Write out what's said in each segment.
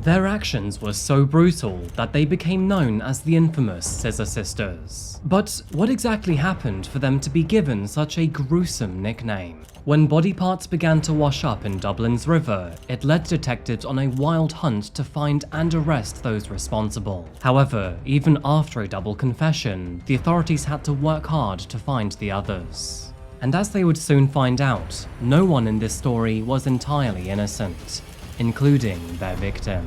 Their actions were so brutal that they became known as the infamous Scissor Sisters. But what exactly happened for them to be given such a gruesome nickname? When body parts began to wash up in Dublin's river, it led detectives on a wild hunt to find and arrest those responsible. However, even after a double confession, the authorities had to work hard to find the others. And as they would soon find out, no one in this story was entirely innocent, including their victim.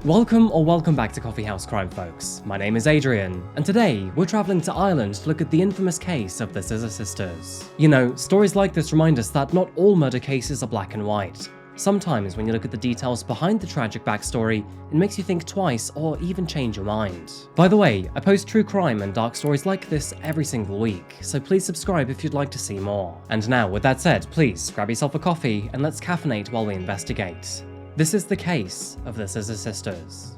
Welcome back to Coffeehouse Crime, folks. My name is Adrian, and today we're traveling to Ireland to look at the infamous case of the Scissor Sisters. You know, stories like this remind us that not all murder cases are black and white. Sometimes when you look at the details behind the tragic backstory, it makes you think twice or even change your mind. By the way, I post true crime and dark stories like this every single week, so please subscribe if you'd like to see more. And now, with that said, please grab yourself a coffee and let's caffeinate while we investigate. This is the case of the Scissor Sisters.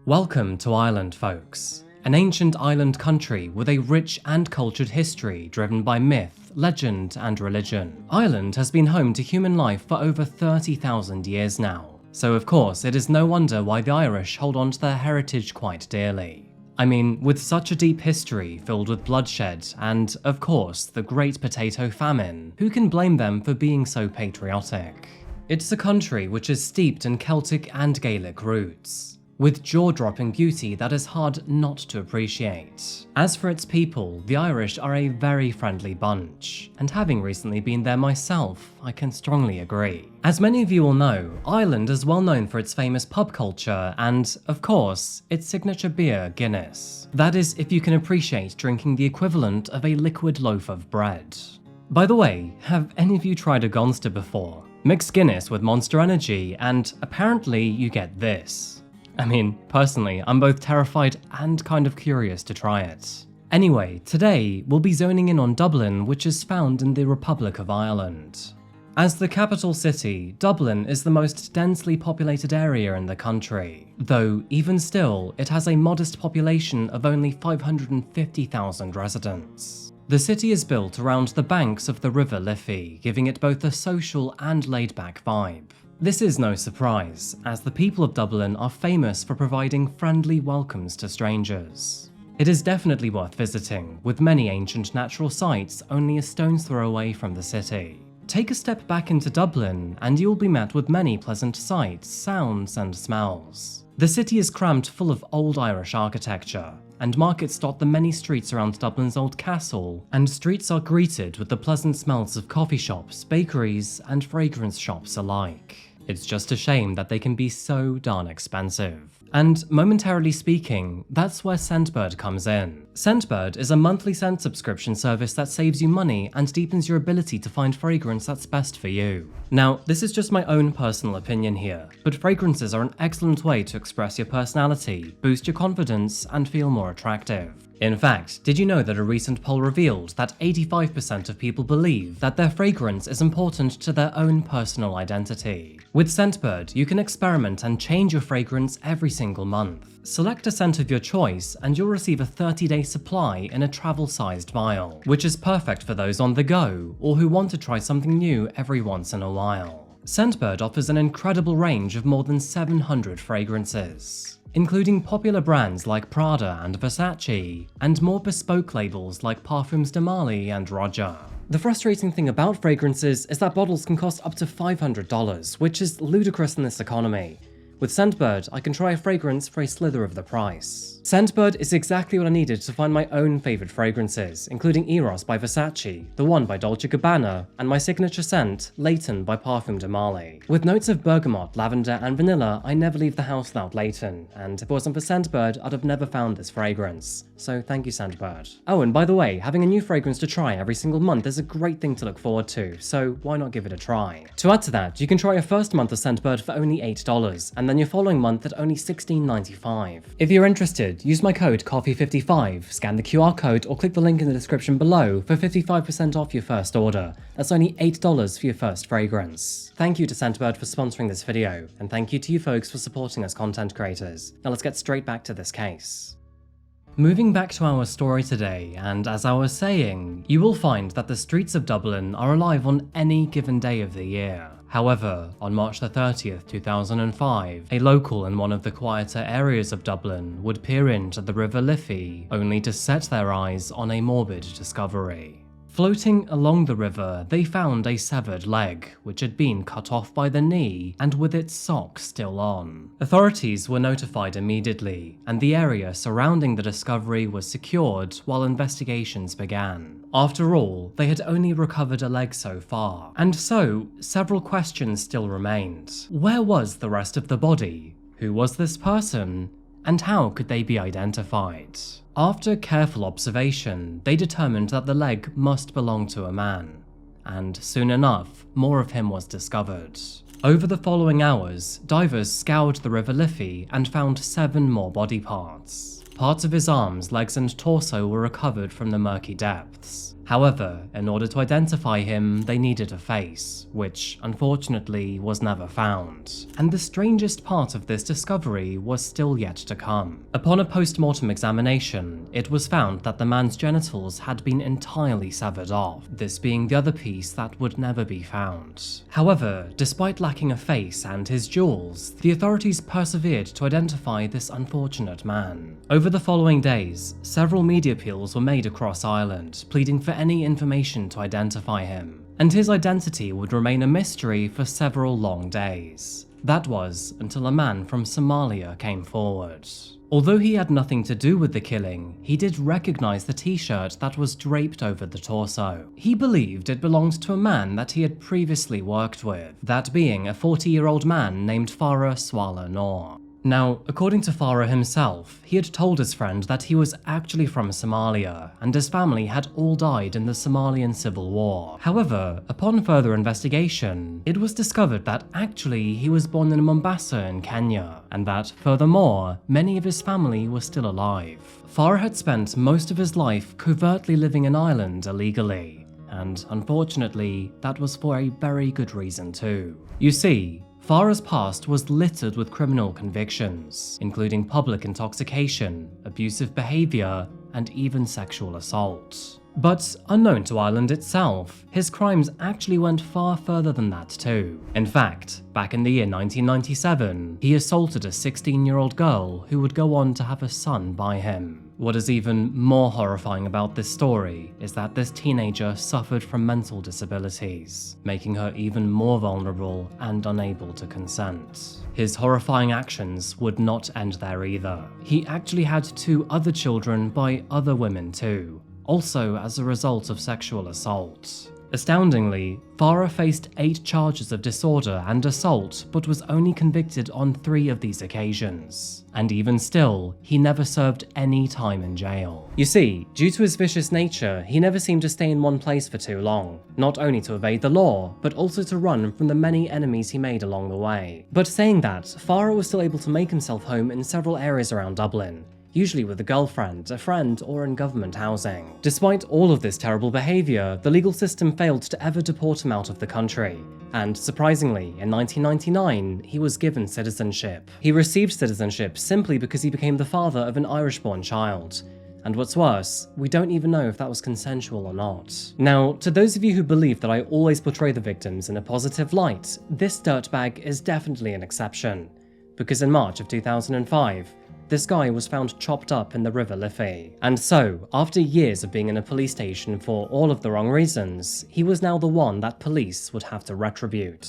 Welcome to Ireland, folks. An ancient island country with a rich and cultured history driven by myth, legend, and religion. Ireland has been home to human life for over 30,000 years now, so of course it is no wonder why the Irish hold on to their heritage quite dearly. I mean, with such a deep history filled with bloodshed and, of course, the Great Potato Famine, who can blame them for being so patriotic? It's a country which is steeped in Celtic and Gaelic roots, with jaw-dropping beauty that is hard not to appreciate. As for its people, the Irish are a very friendly bunch, and having recently been there myself, I can strongly agree. As many of you will know, Ireland is well known for its famous pub culture and, of course, its signature beer, Guinness. That is, if you can appreciate drinking the equivalent of a liquid loaf of bread. By the way, have any of you tried a Gonster before? Mix Guinness with Monster Energy and apparently you get this. I mean, personally, I'm both terrified and kind of curious to try it. Anyway, today we'll be zoning in on Dublin, which is found in the Republic of Ireland. As the capital city, Dublin is the most densely populated area in the country, though even still, it has a modest population of only 550,000 residents. The city is built around the banks of the River Liffey, giving it both a social and laid-back vibe. This is no surprise, as the people of Dublin are famous for providing friendly welcomes to strangers. It is definitely worth visiting, with many ancient natural sites only a stone's throw away from the city. Take a step back into Dublin, and you'll be met with many pleasant sights, sounds, and smells. The city is crammed full of old Irish architecture, and markets dot the many streets around Dublin's old castle, and streets are greeted with the pleasant smells of coffee shops, bakeries, and fragrance shops alike. It's just a shame that they can be so darn expensive. And momentarily speaking, that's where Scentbird comes in. Scentbird is a monthly scent subscription service that saves you money and deepens your ability to find fragrance that's best for you. Now, this is just my own personal opinion here, but fragrances are an excellent way to express your personality, boost your confidence, and feel more attractive. In fact, did you know that a recent poll revealed that 85% of people believe that their fragrance is important to their own personal identity? With Scentbird, you can experiment and change your fragrance every single month. Select a scent of your choice and you'll receive a 30-day supply in a travel-sized vial, which is perfect for those on the go or who want to try something new every once in a while. Scentbird offers an incredible range of more than 700 fragrances, including popular brands like Prada and Versace, and more bespoke labels like Parfums de Marly and Roger. The frustrating thing about fragrances is that bottles can cost up to $500, which is ludicrous in this economy. With Scentbird, I can try a fragrance for a slither of the price. Scentbird is exactly what I needed to find my own favourite fragrances, including Eros by Versace, the One by Dolce & Gabbana, and my signature scent, Leighton by Parfum de Marly. With notes of bergamot, lavender, and vanilla, I never leave the house without Leighton, and if it wasn't for Scentbird, I'd have never found this fragrance. So thank you, Scentbird. Oh, and by the way, having a new fragrance to try every single month is a great thing to look forward to, so why not give it a try? To add to that, you can try your first month of Scentbird for only $8, and then your following month at only $16.95. If you're interested, use my code COFFEE55, scan the QR code or click the link in the description below for 55% off your first order. That's only $8 for your first fragrance. Thank you to Scentbird for sponsoring this video, and thank you to you folks for supporting us content creators. Now let's get straight back to this case. Moving back to our story today, and as I was saying, you will find that the streets of Dublin are alive on any given day of the year. However, on March the 30th, 2005, a local in one of the quieter areas of Dublin would peer into the River Liffey, only to set their eyes on a morbid discovery. Floating along the river, they found a severed leg, which had been cut off by the knee and with its sock still on. Authorities were notified immediately, and the area surrounding the discovery was secured while investigations began. After all, they had only recovered a leg so far, and so several questions still remained. Where was the rest of the body? Who was this person? And how could they be identified? After careful observation, they determined that the leg must belong to a man, and soon enough, more of him was discovered. Over the following hours, divers scoured the River Liffey and found 7 more body parts. Parts of his arms, legs and torso were recovered from the murky depths. However, in order to identify him, they needed a face, which unfortunately was never found. And the strangest part of this discovery was still yet to come. Upon a post-mortem examination, it was found that the man's genitals had been entirely severed off, this being the other piece that would never be found. However, despite lacking a face and his jewels, the authorities persevered to identify this unfortunate man. Over the following days, several media appeals were made across Ireland, pleading for any information to identify him, and his identity would remain a mystery for several long days. That was until a man from Somalia came forward. Although he had nothing to do with the killing, he did recognize the t-shirt that was draped over the torso. He believed it belonged to a man that he had previously worked with, that being a 40-year-old man named Farah Swala Noor. Now, according to Farah himself, he had told his friend that he was actually from Somalia, and his family had all died in the Somalian Civil War. However, upon further investigation, it was discovered that actually he was born in Mombasa in Kenya, and that, furthermore, many of his family were still alive. Farah had spent most of his life covertly living in Ireland illegally, and unfortunately, that was for a very good reason too. You see, Farah's past was littered with criminal convictions, including public intoxication, abusive behavior, and even sexual assault. But unknown to Ireland itself, his crimes actually went far further than that too. In fact, back in the year 1997, he assaulted a 16-year-old girl who would go on to have a son by him. What is even more horrifying about this story is that this teenager suffered from mental disabilities, making her even more vulnerable and unable to consent. His horrifying actions would not end there either. He actually had 2 other children by other women too, also as a result of sexual assault. Astoundingly, Farah faced 8 charges of disorder and assault, but was only convicted on 3 of these occasions. And even still, he never served any time in jail. You see, due to his vicious nature, he never seemed to stay in one place for too long, not only to evade the law, but also to run from the many enemies he made along the way. But saying that, Farah was still able to make himself home in several areas around Dublin, usually with a girlfriend, a friend, or in government housing. Despite all of this terrible behavior, the legal system failed to ever deport him out of the country. And surprisingly, in 1999, he was given citizenship. He received citizenship simply because he became the father of an Irish-born child. And what's worse, we don't even know if that was consensual or not. Now, to those of you who believe that I always portray the victims in a positive light, this dirtbag is definitely an exception. Because in March of 2005, this guy was found chopped up in the River Liffey. And so, after years of being in a police station for all of the wrong reasons, he was now the one that police would have to retribute.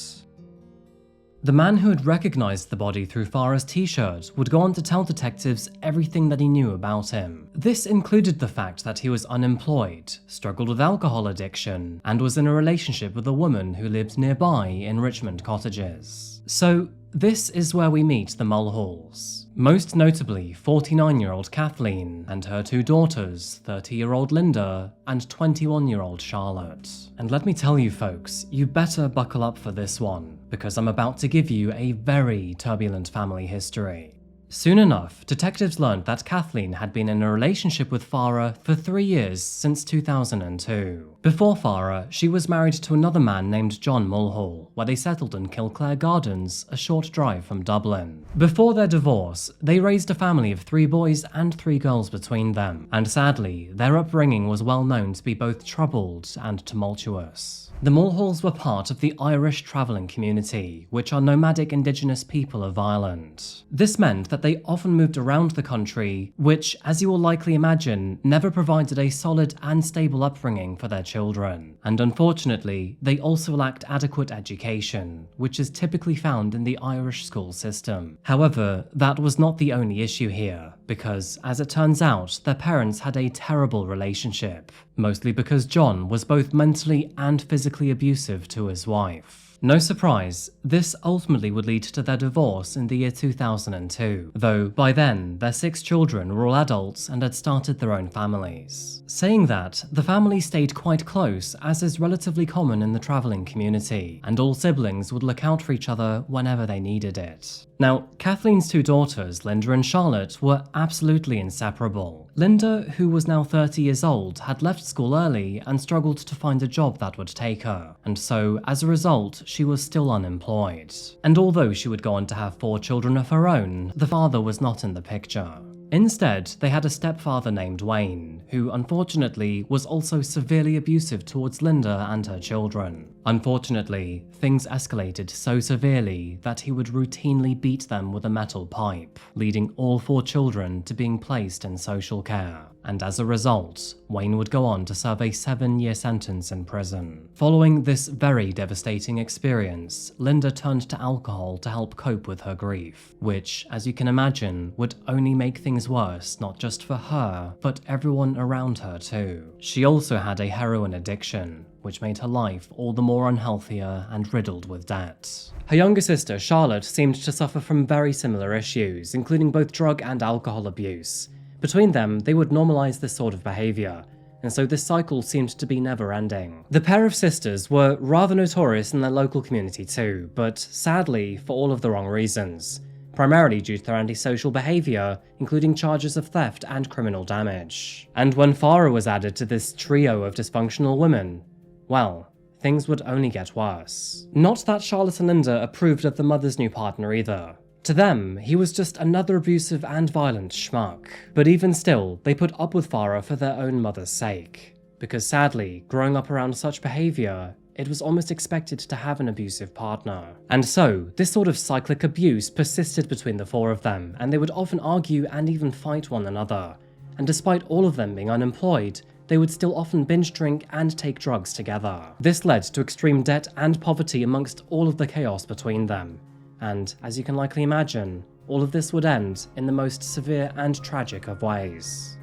The man who had recognized the body through Farah's t-shirt would go on to tell detectives everything that he knew about him. This included the fact that he was unemployed, struggled with alcohol addiction, and was in a relationship with a woman who lived nearby in Richmond Cottages. So, this is where we meet the Mulhalls. Most notably 49-year-old Kathleen and her 2 daughters, 30-year-old Linda and 21-year-old Charlotte. And let me tell you folks, you better buckle up for this one, because I'm about to give you a very turbulent family history. Soon enough, detectives learned that Kathleen had been in a relationship with Farah for 3 years since 2002. Before Farah, she was married to another man named John Mulhall, where they settled in Kilclare Gardens, a short drive from Dublin. Before their divorce, they raised a family of 3 boys and 3 girls between them, and sadly, their upbringing was well known to be both troubled and tumultuous. The Mulhalls were part of the Irish travelling community, which are nomadic indigenous people of Ireland. This meant that they often moved around the country, which, as you will likely imagine, never provided a solid and stable upbringing for their children. And unfortunately, they also lacked adequate education, which is typically found in the Irish school system. However, that was not the only issue here, because, as it turns out, their parents had a terrible relationship, mostly because John was both mentally and physically abusive to his wife. No surprise, this ultimately would lead to their divorce in the year 2002, though by then their 6 children were all adults and had started their own families. Saying that, the family stayed quite close, as is relatively common in the travelling community, and all siblings would look out for each other whenever they needed it. Now, Kathleen's 2 daughters, Linda and Charlotte, were absolutely inseparable. Linda, who was now 30 years old, had left school early and struggled to find a job that would take her, and so, as a result, she was still unemployed. And although she would go on to have 4 children of her own, the father was not in the picture. Instead, they had a stepfather named Wayne, who unfortunately was also severely abusive towards Linda and her children. Unfortunately, things escalated so severely that he would routinely beat them with a metal pipe, leading all 4 children to being placed in social care. And as a result, Wayne would go on to serve a 7-year sentence in prison. Following this very devastating experience, Linda turned to alcohol to help cope with her grief, which, as you can imagine, would only make things worse not just for her, but everyone around her too. She also had a heroin addiction, which made her life all the more unhealthier and riddled with debt. Her younger sister, Charlotte, seemed to suffer from very similar issues, including both drug and alcohol abuse. Between them, they would normalize this sort of behavior, and so this cycle seemed to be never-ending. The pair of sisters were rather notorious in their local community too, but sadly, for all of the wrong reasons, primarily due to their antisocial behavior, including charges of theft and criminal damage. And when Farah was added to this trio of dysfunctional women, well, things would only get worse. Not that Charlotte and Linda approved of the mother's new partner either. To them, he was just another abusive and violent schmuck. But even still, they put up with Farah for their own mother's sake. Because sadly, growing up around such behavior, it was almost expected to have an abusive partner. And so, this sort of cyclic abuse persisted between the 4 of them, and they would often argue and even fight one another. And despite all of them being unemployed, they would still often binge drink and take drugs together. This led to extreme debt and poverty amongst all of the chaos between them. And, as you can likely imagine, all of this would end in the most severe and tragic of ways.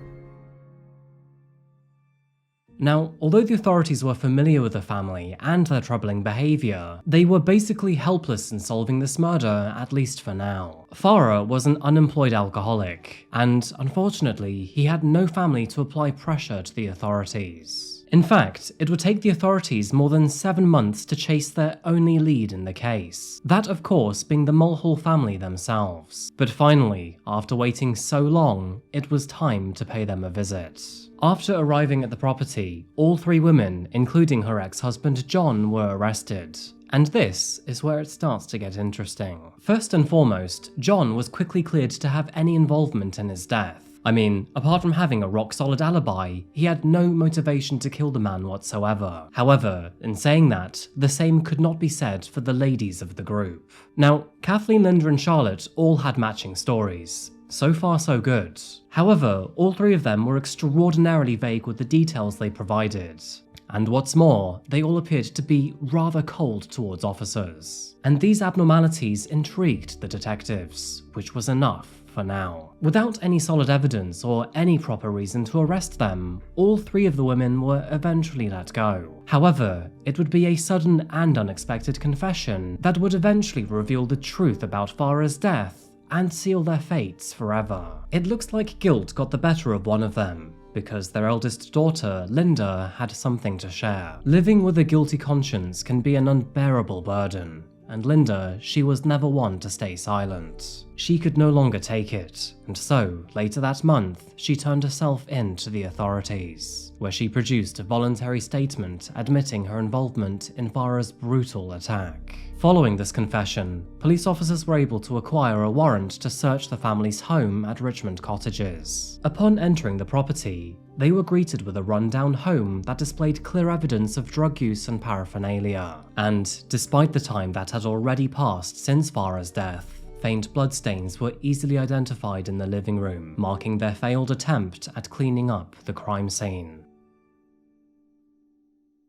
Now, although the authorities were familiar with the family and their troubling behaviour, they were basically helpless in solving this murder, at least for now. Farah was an unemployed alcoholic, and unfortunately, he had no family to apply pressure to the authorities. In fact, it would take the authorities more than 7 months to chase their only lead in the case. That, of course, being the Mulhall family themselves. But finally, after waiting so long, it was time to pay them a visit. After arriving at the property, all 3 women, including her ex-husband John, were arrested. And this is where it starts to get interesting. First and foremost, John was quickly cleared to have any involvement in his death. I mean, apart from having a rock-solid alibi, he had no motivation to kill the man whatsoever. However, in saying that, the same could not be said for the ladies of the group. Now, Kathleen, Linda and Charlotte all had matching stories. So far so good. However, all 3 of them were extraordinarily vague with the details they provided. And what's more, they all appeared to be rather cold towards officers. And these abnormalities intrigued the detectives, which was enough for now. Without any solid evidence or any proper reason to arrest them, all 3 of the women were eventually let go. However, it would be a sudden and unexpected confession that would eventually reveal the truth about Farah's death and seal their fates forever. It looks like guilt got the better of one of them, because their eldest daughter, Linda, had something to share. Living with a guilty conscience can be an unbearable burden, and Linda, she was never one to stay silent. She could no longer take it, and so, later that month, she turned herself in to the authorities, where she produced a voluntary statement admitting her involvement in Farah's brutal attack. Following this confession, police officers were able to acquire a warrant to search the family's home at Richmond Cottages. Upon entering the property, they were greeted with a rundown home that displayed clear evidence of drug use and paraphernalia. And despite the time that had already passed since Farah's death, faint bloodstains were easily identified in the living room, marking their failed attempt at cleaning up the crime scene.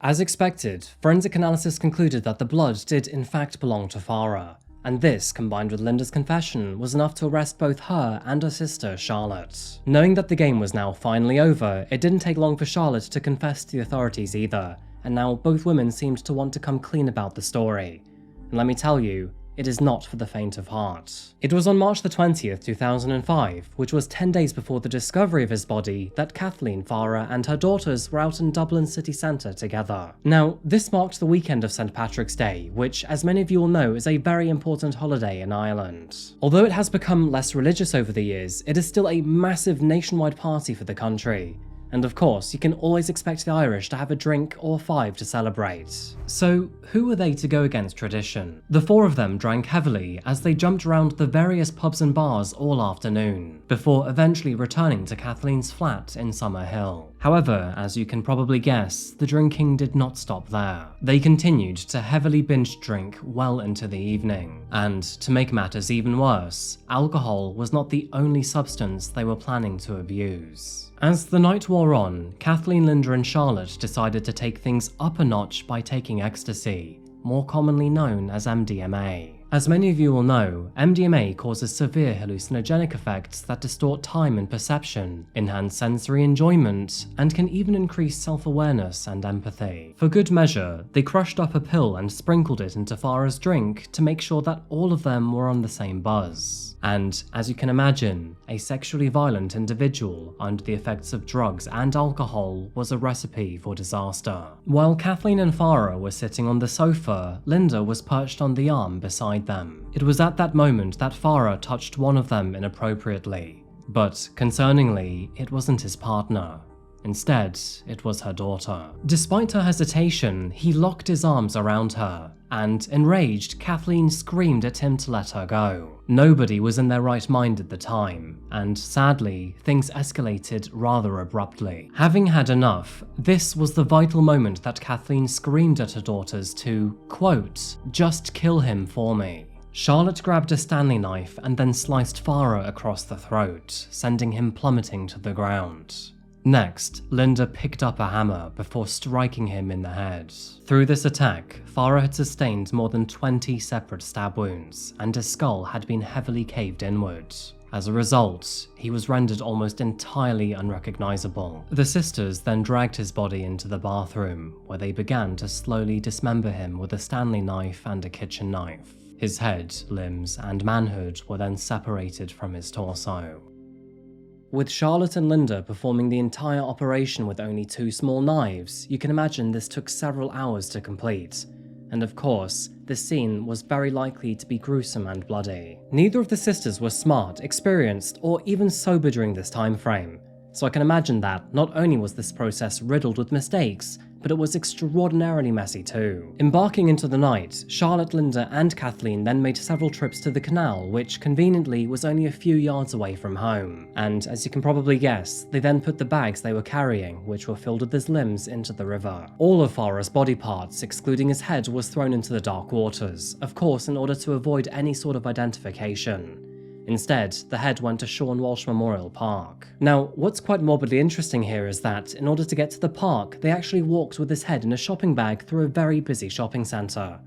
As expected, forensic analysis concluded that the blood did in fact belong to Farah, and this, combined with Linda's confession, was enough to arrest both her and her sister, Charlotte. Knowing that the game was now finally over, it didn't take long for Charlotte to confess to the authorities either, and now both women seemed to want to come clean about the story. And let me tell you, it is not for the faint of heart. It was on March the 20th, 2005, which was 10 days before the discovery of his body, that Kathleen, Farah, and her daughters were out in Dublin city centre together. Now, this marked the weekend of St. Patrick's Day, which, as many of you will know, is a very important holiday in Ireland. Although it has become less religious over the years, it is still a massive nationwide party for the country. And of course, you can always expect the Irish to have a drink or five to celebrate. So, who were they to go against tradition? The four of them drank heavily as they jumped around the various pubs and bars all afternoon, before eventually returning to Kathleen's flat in Summerhill. However, as you can probably guess, the drinking did not stop there. They continued to heavily binge drink well into the evening. And to make matters even worse, alcohol was not the only substance they were planning to abuse. As the night wore on, Kathleen, Linda, and Charlotte decided to take things up a notch by taking ecstasy, more commonly known as MDMA. As many of you will know, MDMA causes severe hallucinogenic effects that distort time and perception, enhance sensory enjoyment, and can even increase self-awareness and empathy. For good measure, they crushed up a pill and sprinkled it into Farah's drink to make sure that all of them were on the same buzz. And, as you can imagine, a sexually violent individual under the effects of drugs and alcohol was a recipe for disaster. While Kathleen and Farah were sitting on the sofa, Linda was perched on the arm beside them. It was at that moment that Farah touched one of them inappropriately, but concerningly, it wasn't his partner. Instead, it was her daughter. Despite her hesitation, he locked his arms around her, and enraged, Kathleen screamed at him to let her go. Nobody was in their right mind at the time, and sadly, things escalated rather abruptly. Having had enough, this was the vital moment that Kathleen screamed at her daughters to, quote, "just kill him for me." Charlotte grabbed a Stanley knife and then sliced Farah across the throat, sending him plummeting to the ground. Next, Linda picked up a hammer before striking him in the head. Through this attack, Farah had sustained more than 20 separate stab wounds, and his skull had been heavily caved inward. As a result, he was rendered almost entirely unrecognizable. The sisters then dragged his body into the bathroom, where they began to slowly dismember him with a Stanley knife and a kitchen knife. His head, limbs, and manhood were then separated from his torso. With Charlotte and Linda performing the entire operation with only 2 small knives, you can imagine this took several hours to complete. And of course, this scene was very likely to be gruesome and bloody. Neither of the sisters were smart, experienced, or even sober during this time frame, so I can imagine that not only was this process riddled with mistakes, but it was extraordinarily messy too. Embarking into the night, Charlotte, Linda, and Kathleen then made several trips to the canal, which conveniently was only a few yards away from home. And as you can probably guess, they then put the bags they were carrying, which were filled with his limbs, into the river. All of Farah's body parts, excluding his head, was thrown into the dark waters, of course in order to avoid any sort of identification. Instead, the head went to Sean Walsh Memorial Park. Now, what's quite morbidly interesting here is that, in order to get to the park, they actually walked with his head in a shopping bag through a very busy shopping centre.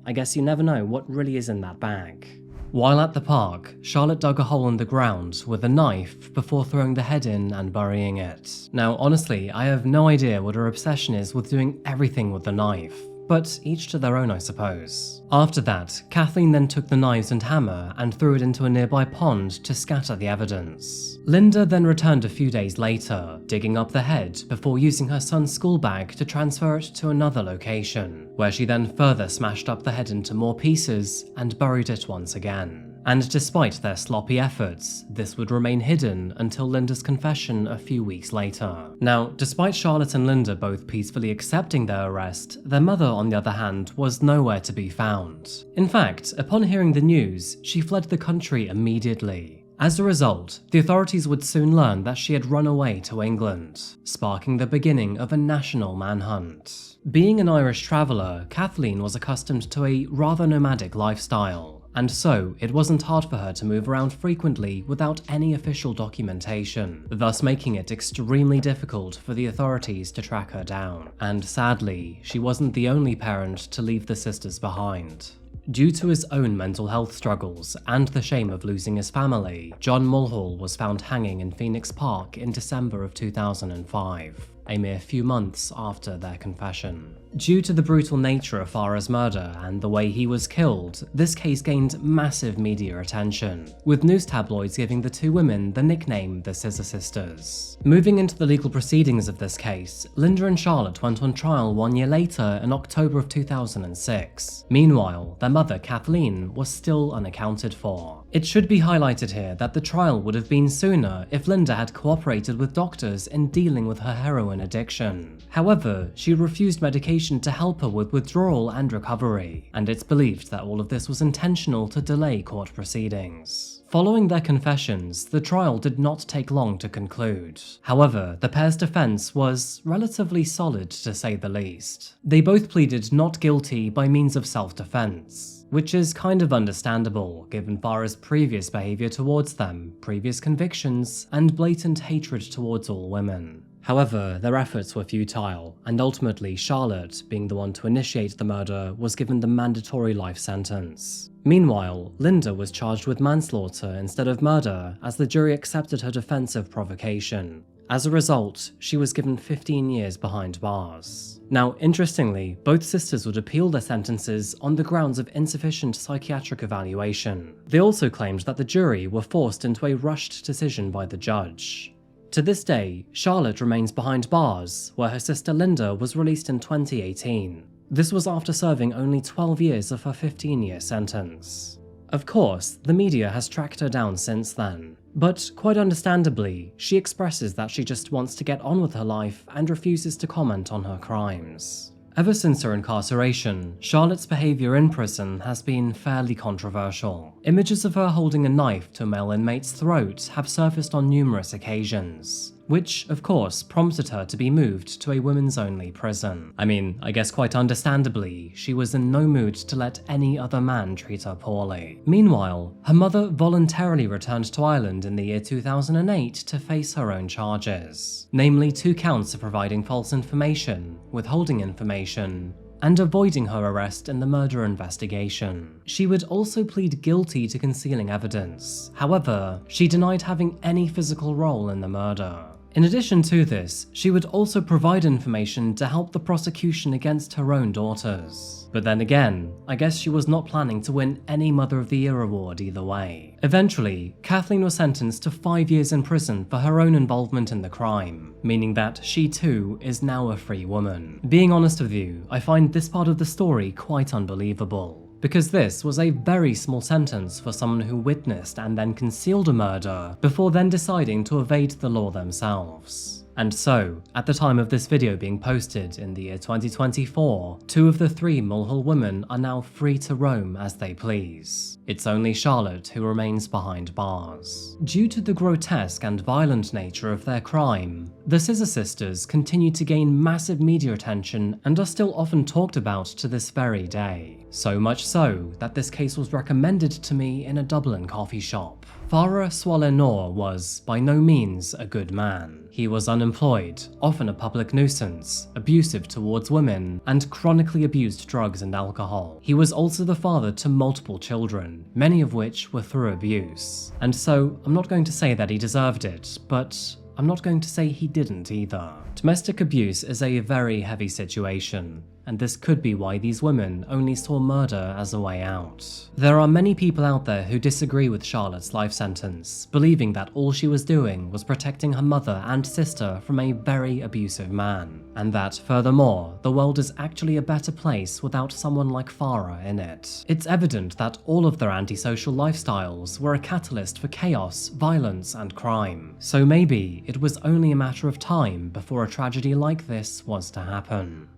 I guess you never know what really is in that bag. While at the park, Charlotte dug a hole in the ground with a knife before throwing the head in and burying it. Now, honestly, I have no idea what her obsession is with doing everything with the knife. but each to their own, I suppose. After that, Kathleen then took the knives and hammer and threw it into a nearby pond to scatter the evidence. Linda then returned a few days later, digging up the head before using her son's school bag to transfer it to another location, where she then further smashed up the head into more pieces and buried it once again. And despite their sloppy efforts, this would remain hidden until Linda's confession a few weeks later. Now, despite Charlotte and Linda both peacefully accepting their arrest, their mother, on the other hand, was nowhere to be found. In fact, upon hearing the news, she fled the country immediately. As a result, the authorities would soon learn that she had run away to England, sparking the beginning of a national manhunt. Being an Irish traveller, Kathleen was accustomed to a rather nomadic lifestyle, and so it wasn't hard for her to move around frequently without any official documentation, thus making it extremely difficult for the authorities to track her down. And sadly, she wasn't the only parent to leave the sisters behind. Due to his own mental health struggles and the shame of losing his family, John Mulhall was found hanging in Phoenix Park in December of 2005, a mere few months after their confession. Due to the brutal nature of Farah's murder and the way he was killed, this case gained massive media attention, with news tabloids giving the two women the nickname the Scissor Sisters. Moving into the legal proceedings of this case, Linda and Charlotte went on trial 1 year later in October of 2006. Meanwhile, their mother Kathleen was still unaccounted for. It should be highlighted here that the trial would have been sooner if Linda had cooperated with doctors in dealing with her heroin addiction. However, she refused medication to help her with withdrawal and recovery, and it's believed that all of this was intentional to delay court proceedings. Following their confessions, the trial did not take long to conclude. However, the pair's defense was relatively solid to say the least. They both pleaded not guilty by means of self-defense, which is kind of understandable given Farah's previous behavior towards them, previous convictions, and blatant hatred towards all women. However, their efforts were futile, and ultimately Charlotte, being the one to initiate the murder, was given the mandatory life sentence. Meanwhile, Linda was charged with manslaughter instead of murder, as the jury accepted her defense of provocation. As a result, she was given 15 years behind bars. Now, interestingly, both sisters would appeal their sentences on the grounds of insufficient psychiatric evaluation. They also claimed that the jury were forced into a rushed decision by the judge. To this day, Charlotte remains behind bars, where her sister Linda was released in 2018. This was after serving only 12 years of her 15-year sentence. Of course, the media has tracked her down since then, but quite understandably, she expresses that she just wants to get on with her life and refuses to comment on her crimes. Ever since her incarceration, Charlotte's behavior in prison has been fairly controversial. Images of her holding a knife to a male inmate's throat have surfaced on numerous occasions, which, of course, prompted her to be moved to a women's-only prison. I mean, I guess quite understandably, she was in no mood to let any other man treat her poorly. Meanwhile, her mother voluntarily returned to Ireland in the year 2008 to face her own charges, namely 2 counts of providing false information, withholding information, and avoiding her arrest in the murder investigation. She would also plead guilty to concealing evidence. However, she denied having any physical role in the murder. In addition to this, she would also provide information to help the prosecution against her own daughters. But then again, I guess she was not planning to win any Mother of the Year award either way. Eventually, Kathleen was sentenced to 5 years in prison for her own involvement in the crime, meaning that she too is now a free woman. Being honest with you, I find this part of the story quite unbelievable, because this was a very small sentence for someone who witnessed and then concealed a murder before then deciding to evade the law themselves. And so, at the time of this video being posted in the year 2024, 2 of the 3 Mulhall women are now free to roam as they please. It's only Charlotte who remains behind bars. Due to the grotesque and violent nature of their crime, the Scissor sisters continue to gain massive media attention and are still often talked about to this very day. So much so that this case was recommended to me in a Dublin coffee shop. Farah Swaleh was, by no means, a good man. He was unemployed, often a public nuisance, abusive towards women, and chronically abused drugs and alcohol. He was also the father to multiple children, many of which were through abuse. And so, I'm not going to say that he deserved it, but I'm not going to say he didn't either. Domestic abuse is a very heavy situation. and this could be why these women only saw murder as a way out. There are many people out there who disagree with Charlotte's life sentence, believing that all she was doing was protecting her mother and sister from a very abusive man, and that, furthermore, the world is actually a better place without someone like Farah in it. It's evident that all of their antisocial lifestyles were a catalyst for chaos, violence, and crime, so maybe it was only a matter of time before a tragedy like this was to happen.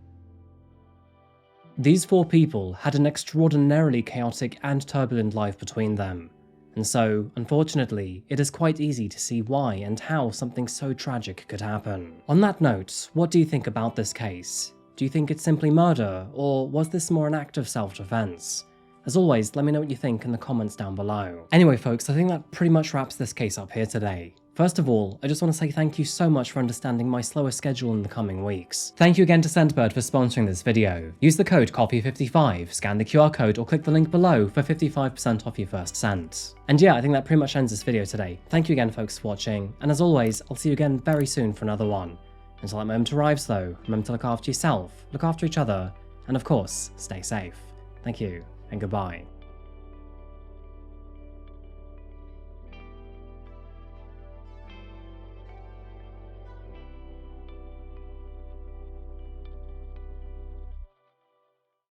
These four people had an extraordinarily chaotic and turbulent life between them, and so, unfortunately, it is quite easy to see why and how something so tragic could happen. On that note, what do you think about this case? Do you think it's simply murder, or was this more an act of self-defense? As always, let me know what you think in the comments down below. Anyway folks, I think that pretty much wraps this case up here today. First of all, I just want to say thank you so much for understanding my slower schedule in the coming weeks. Thank you again to Scentbird for sponsoring this video. Use the code COFFEE55, scan the QR code or click the link below for 55% off your first scent. And yeah, I think that pretty much ends this video today. Thank you again folks for watching, and as always, I'll see you again very soon for another one. Until that moment arrives though, remember to look after yourself, look after each other, and of course, stay safe. Thank you, and goodbye.